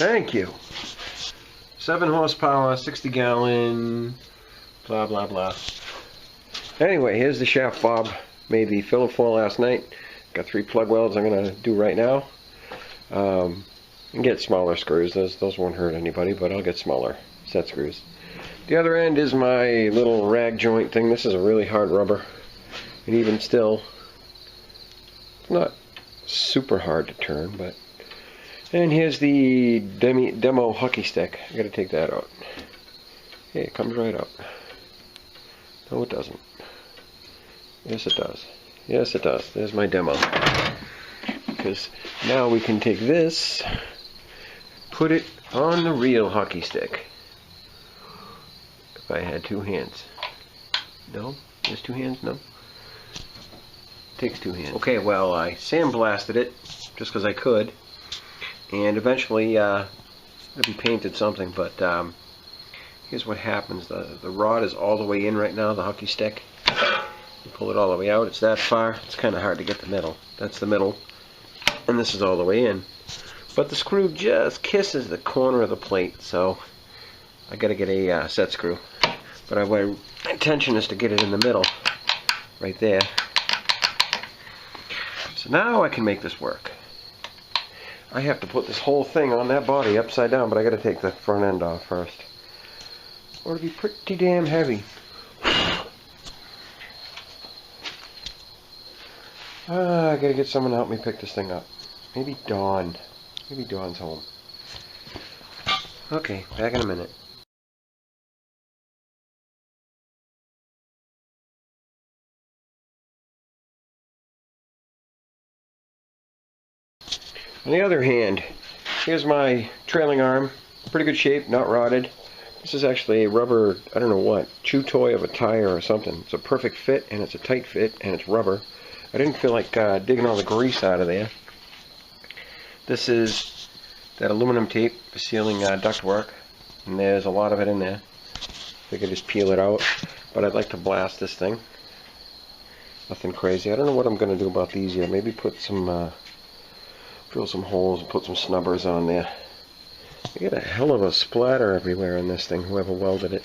Thank you. 7 horsepower, 60 gallon, blah blah blah. Anyway, here's the shaft bob. Made the filler for last night. Got 3 plug welds I'm going to do right now. And get smaller screws. Those won't hurt anybody, but I'll get smaller set screws. The other end is my little rag joint thing. This is a really hard rubber. And even still, it's not super hard to turn, but... And here's the demo hockey stick. I gotta take that out. Hey, it comes right out. No, it doesn't. Yes, it does. Yes, it does. There's my demo. Because now we can take this, put it on the real hockey stick. If I had 2 hands. No? There's 2 hands? No? Takes 2 hands. Okay, well, I sandblasted it just because I could. And eventually, it'll be painted something, but here's what happens. The rod is all the way in right now, the hockey stick. You pull it all the way out, it's that far. It's kind of hard to get the middle. That's the middle. And this is all the way in. But the screw just kisses the corner of the plate, so I gotta get a set screw. But my intention is to get it in the middle, right there. So now I can make this work. I have to put this whole thing on that body upside down, but I gotta take the front end off first. Or it'll be pretty damn heavy. I gotta get someone to help me pick this thing up. Maybe Dawn. Maybe Dawn's home. Okay, back in a minute. On the other hand, here's my trailing arm. Pretty good shape, not rotted. This is actually a rubber, I don't know what, chew toy of a tire or something. It's a perfect fit, and it's a tight fit, and it's rubber. I didn't feel like digging all the grease out of there. This is that aluminum tape for sealing ductwork, and there's a lot of it in there. I could just peel it out, but I'd like to blast this thing. Nothing crazy. I don't know what I'm going to do about these yet. Maybe put some... drill some holes and put some snubbers on there. I get a hell of a splatter everywhere in this thing, whoever welded it.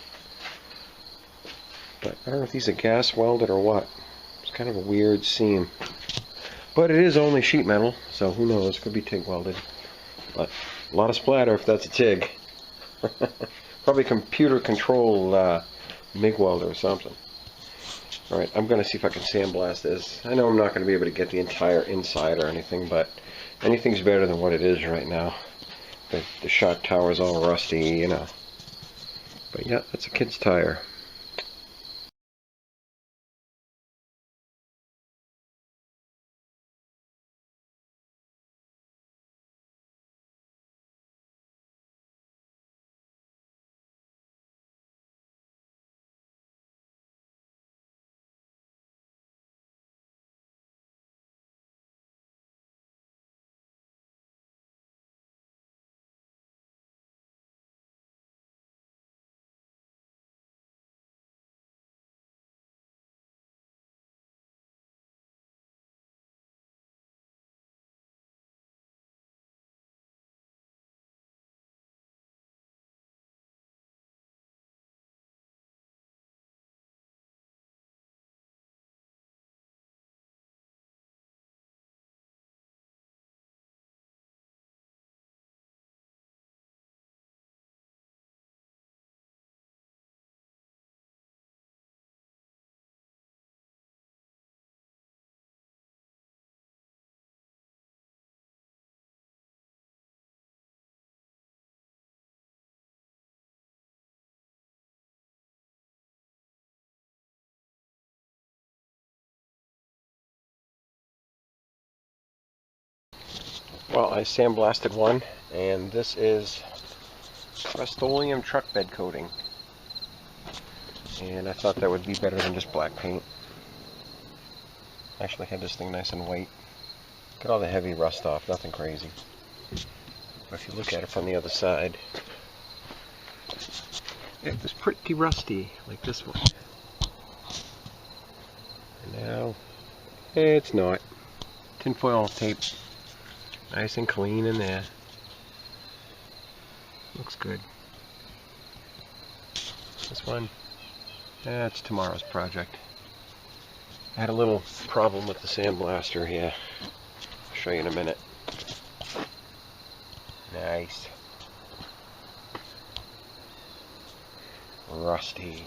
But I don't know if these are gas welded or what. It's kind of a weird seam. But it is only sheet metal, so who knows, it could be TIG welded. But a lot of splatter if that's a TIG. Probably computer controlled MIG welder or something. Alright, I'm going to see if I can sandblast this. I know I'm not going to be able to get the entire inside or anything, but anything's better than what it is right now. The shock tower's all rusty, you know. But yeah, that's a kid's tire. Well, I sandblasted one, and this is Rustoleum truck bed coating. And I thought that would be better than just black paint. Actually had this thing nice and white. Got all the heavy rust off, nothing crazy. But if you look at it from the other side, it was pretty rusty, like this one. And now, it's not. Tinfoil tape. Nice and clean in there. Looks good. This one, that's tomorrow's project. I had a little problem with the sandblaster here. I'll show you in a minute. Nice. Rusty.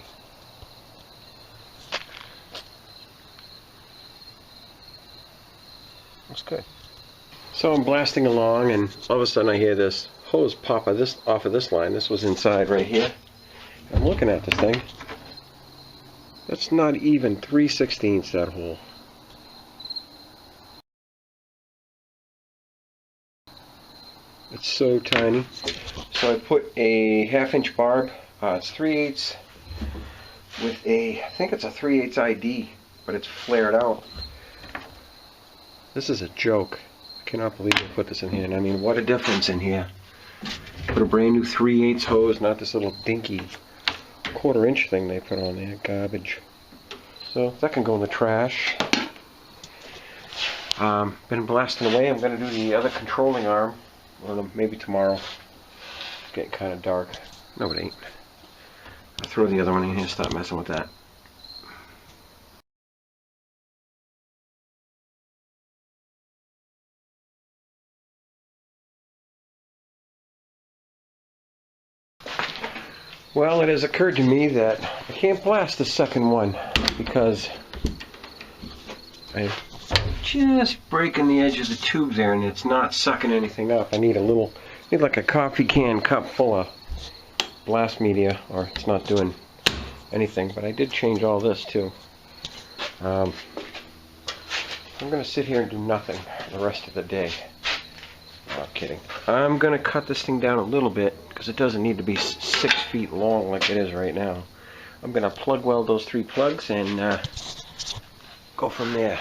Looks good. So I'm blasting along, and all of a sudden I hear this hose pop off of this line. This was inside right here. I'm looking at this thing. That's not even 3/16 that hole. It's so tiny. So I put a 1/2" barb. It's 3/8 with I think it's a 3/8 ID, but it's flared out. This is a joke. I cannot believe I put this in here. And I mean, what a difference in here. Put a brand new 3/8 hose, not this little dinky 1/4" thing they put on there. Garbage. So that can go in the trash. Been blasting away. I'm going to do the other controlling arm. Well, maybe tomorrow. It's getting kind of dark. No, it ain't. I'll throw the other one in here and stop messing with that. Well, it has occurred to me that I can't blast the second one because I'm just breaking the edge of the tube there and it's not sucking anything up. I need like a coffee can cup full of blast media, or it's not doing anything. But I did change all this too. I'm going to sit here and do nothing the rest of the day. No, kidding. I'm going to cut this thing down a little bit because it doesn't need to be 6 feet long like it is right now. I'm going to plug weld those 3 plugs and go from there.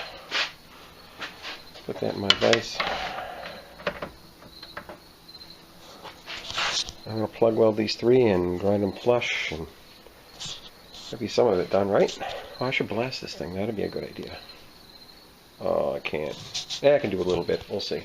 Put that in my vise. I'm going to plug weld these 3 and grind them flush, and maybe some of it done, right? Oh, I should blast this thing. That'd be a good idea. Oh, I can't. Yeah, I can do a little bit. We'll see.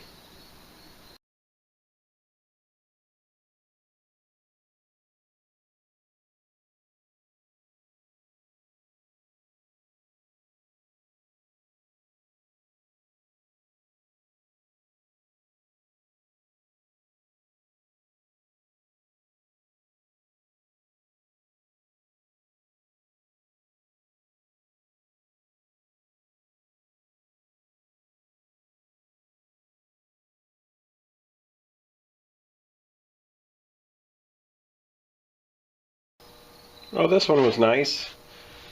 Oh, this one was nice.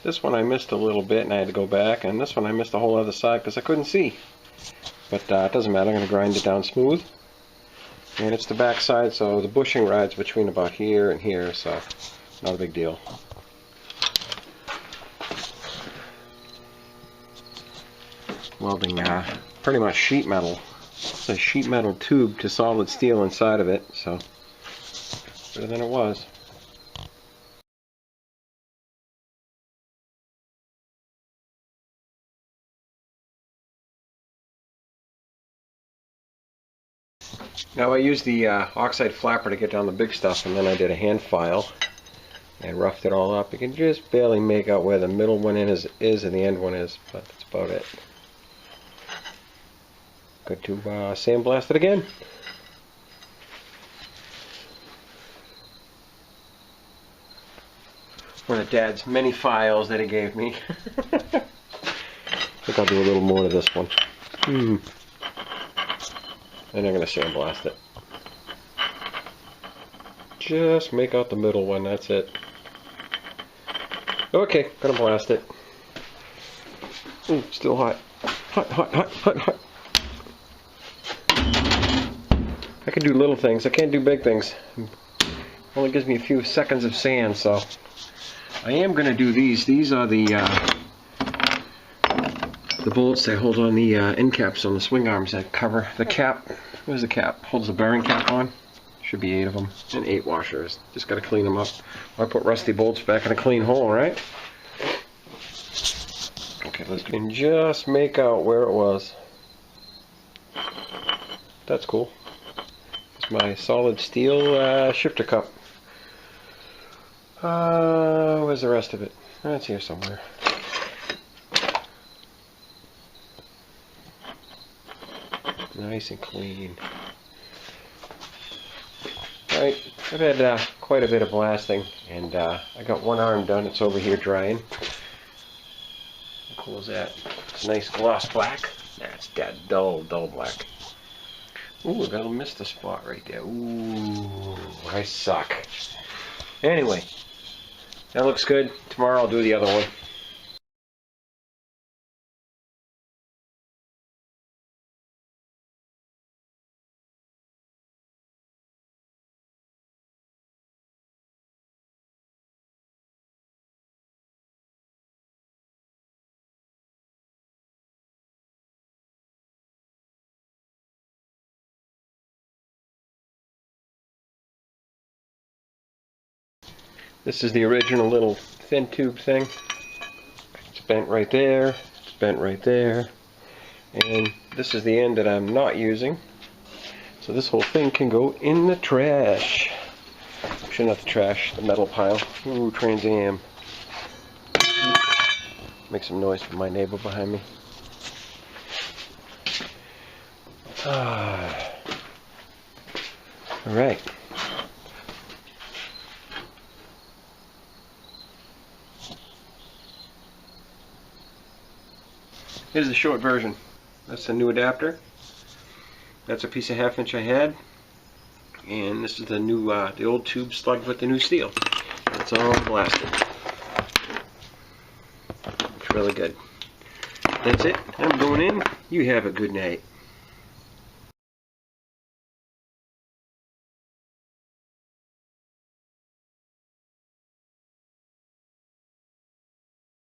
This one I missed a little bit and I had to go back, and this one I missed the whole other side because I couldn't see. But it doesn't matter, I'm going to grind it down smooth. And it's the back side, so the bushing rides between about here and here, so not a big deal. Welding pretty much sheet metal. It's a sheet metal tube to solid steel inside of it, so better than it was. Now I used the oxide flapper to get down the big stuff, and then I did a hand file and roughed it all up. You can just barely make out where the middle one is and the end one is, but that's about it. Good to sandblast it again. One of Dad's many files that he gave me. I think I'll do a little more to this one. And I'm going to sandblast it. Just make out the middle one, that's it. Okay, gonna blast it. Ooh, still hot. Hot, hot, hot, hot, hot. I can do little things, I can't do big things. Only gives me a few seconds of sand, so I am going to do these. These are the bolts that hold on the end caps on the swing arms that cover the cap. Where's the cap? Holds the bearing cap on. Should be 8 of them. And 8 washers. Just got to clean them up. I put rusty bolts back in a clean hole, right? Okay, let's go. And just make out where it was. That's cool. Just my solid steel shifter cup. Where's the rest of it? That's here somewhere. Nice and clean. Alright, I've had quite a bit of blasting, and I got one arm done. It's over here drying. How cool is that? It's a nice gloss black. That's that dull black. Ooh, I got to miss the spot right there. Ooh, I suck. Anyway, that looks good. Tomorrow I'll do the other one. This is the original little thin tube thing. It's bent right there, it's bent right there, and this is the end that I'm not using. So this whole thing can go in the trash. Actually not the trash, the metal pile. Ooh, Trans Am. Make some noise for my neighbor behind me. Alright. Here's the short version. That's the new adapter. That's a piece of 1/2 inch I had. And this is the new, the old tube slugged with the new steel. It's all blasted. It's really good. That's it. I'm going in. You have a good night.